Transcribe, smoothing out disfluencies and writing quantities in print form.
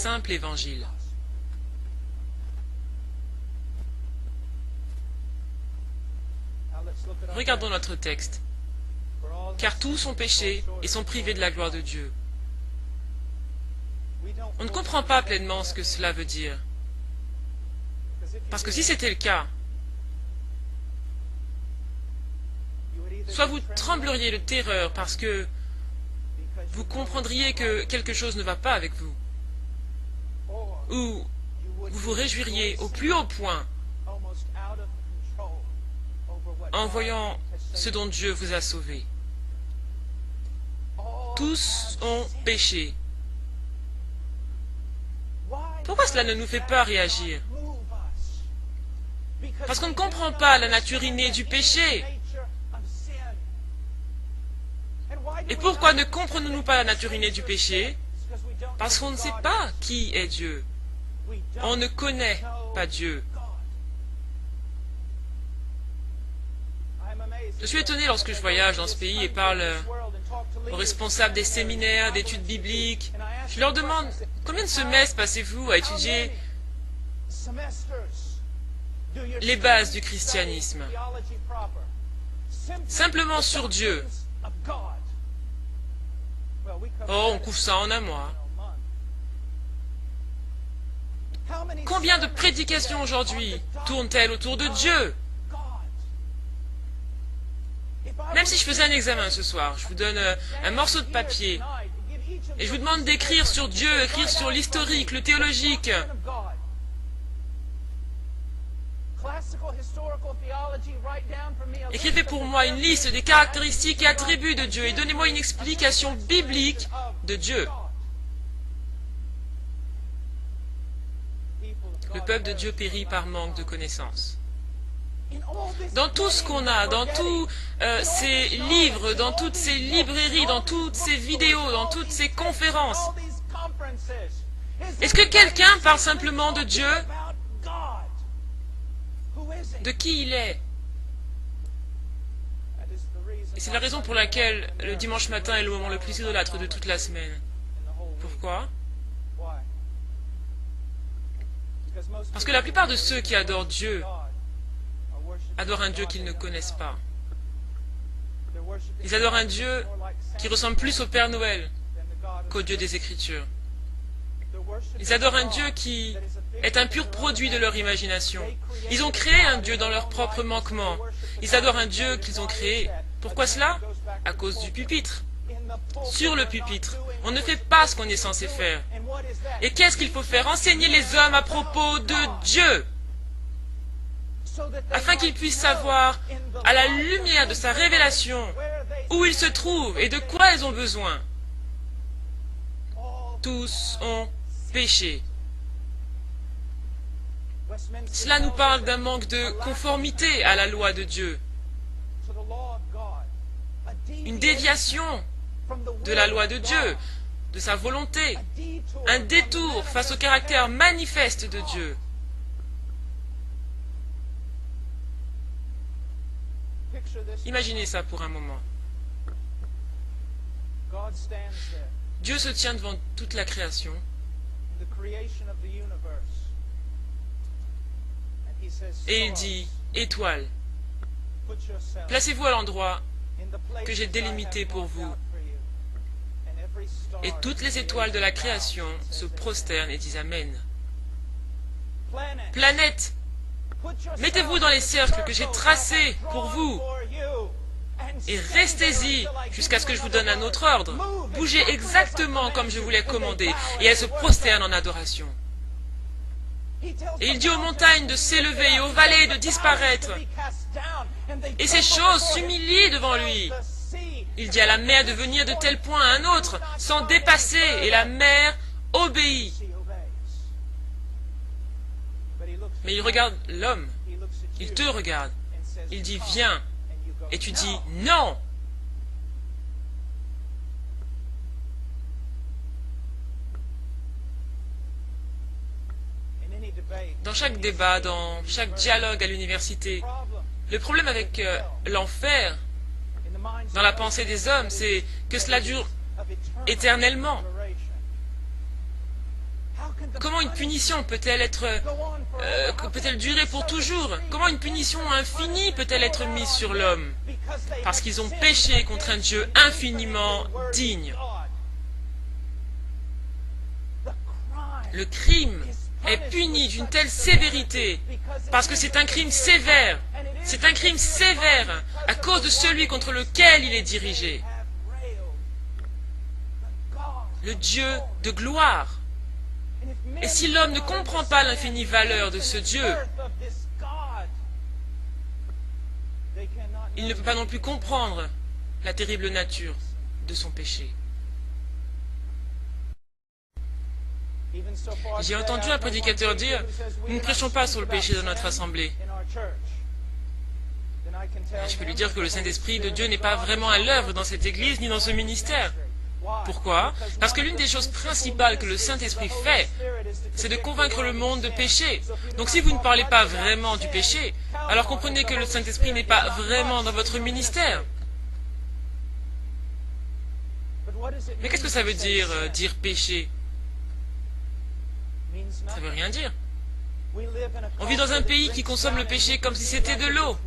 simple évangile. Regardons notre texte. Car tous ont péché et sont privés de la gloire de Dieu. On ne comprend pas pleinement ce que cela veut dire. Parce que si c'était le cas, soit vous trembleriez de terreur parce que vous comprendriez que quelque chose ne va pas avec vous, ou vous vous réjouiriez au plus haut point en voyant ce dont Dieu vous a sauvé. Tous ont péché. Pourquoi cela ne nous fait pas réagir? Parce qu'on ne comprend pas la nature innée du péché. Et pourquoi ne comprenons-nous pas la nature innée du péché? Parce qu'on ne sait pas qui est Dieu. On ne connaît pas Dieu. Je suis étonné lorsque je voyage dans ce pays et parle aux responsables des séminaires, d'études bibliques. Je leur demande, combien de semestres passez-vous à étudier les bases du christianisme? Simplement sur Dieu. Oh, on couvre ça en un mois. Combien de prédications aujourd'hui tournent-elles autour de Dieu? Même si je faisais un examen ce soir, je vous donne un morceau de papier et je vous demande d'écrire sur Dieu, écrire sur l'historique, le théologique. Écrivez pour moi une liste des caractéristiques et attributs de Dieu et donnez-moi une explication biblique de Dieu. Le peuple de Dieu périt par manque de connaissances. Dans tout ce qu'on a, dans tous ces livres, dans toutes ces librairies, dans toutes ces vidéos, dans toutes ces conférences, est-ce que quelqu'un parle simplement de Dieu? De qui il est? Et c'est la raison pour laquelle le dimanche matin est le moment le plus idolâtre de toute la semaine. Pourquoi? Parce que la plupart de ceux qui adorent Dieu adorent un Dieu qu'ils ne connaissent pas. Ils adorent un Dieu qui ressemble plus au Père Noël qu'au Dieu des Écritures. Ils adorent un Dieu qui est un pur produit de leur imagination. Ils ont créé un Dieu dans leur propre manquement. Ils adorent un Dieu qu'ils ont créé. Pourquoi cela? À cause du pupitre. Sur le pupitre, on ne fait pas ce qu'on est censé faire. Et qu'est-ce qu'il faut faire? Enseigner les hommes à propos de Dieu, afin qu'ils puissent savoir, à la lumière de sa révélation, où ils se trouvent et de quoi ils ont besoin. Tous ont péché. Cela nous parle d'un manque de conformité à la loi de Dieu. Une déviation de la loi de Dieu, de sa volonté. Un détour face au caractère manifeste de Dieu. Imaginez ça pour un moment. Dieu se tient devant toute la création et il dit, étoiles, placez-vous à l'endroit que j'ai délimité pour vous. Et toutes les étoiles de la création se prosternent et disent Amen. Planètes, mettez-vous dans les cercles que j'ai tracés pour vous et restez-y jusqu'à ce que je vous donne un autre ordre. Bougez exactement comme je vous l'ai commandé et elles se prosternent en adoration. Et il dit aux montagnes de s'élever et aux vallées de disparaître. Et ces choses s'humilient devant lui. Il dit à la mer de venir de tel point à un autre sans dépasser et la mer obéit. Mais il regarde l'homme, il te regarde, il dit viens, et tu dis non. Dans chaque débat, dans chaque dialogue à l'université, le problème avec l'enfer, dans la pensée des hommes, c'est que cela dure éternellement. Comment une punition peut-elle durer pour toujours? Comment une punition infinie peut-elle être mise sur l'homme? Parce qu'ils ont péché contre un Dieu infiniment digne. Le crime est puni d'une telle sévérité parce que c'est un crime sévère. C'est un crime sévère à cause de celui contre lequel il est dirigé. Le Dieu de gloire. Et si l'homme ne comprend pas l'infinie valeur de ce Dieu, il ne peut pas non plus comprendre la terrible nature de son péché. J'ai entendu un prédicateur dire, nous ne prêchons pas sur le péché dans notre assemblée. Je peux lui dire que le Saint-Esprit de Dieu n'est pas vraiment à l'œuvre dans cette église ni dans ce ministère. Pourquoi? Parce que l'une des choses principales que le Saint-Esprit fait, c'est de convaincre le monde de péché. Donc si vous ne parlez pas vraiment du péché, alors comprenez que le Saint-Esprit n'est pas vraiment dans votre ministère. Mais qu'est-ce que ça veut dire, dire péché? Ça veut rien dire. On vit dans un pays qui consomme le péché comme si c'était de l'eau.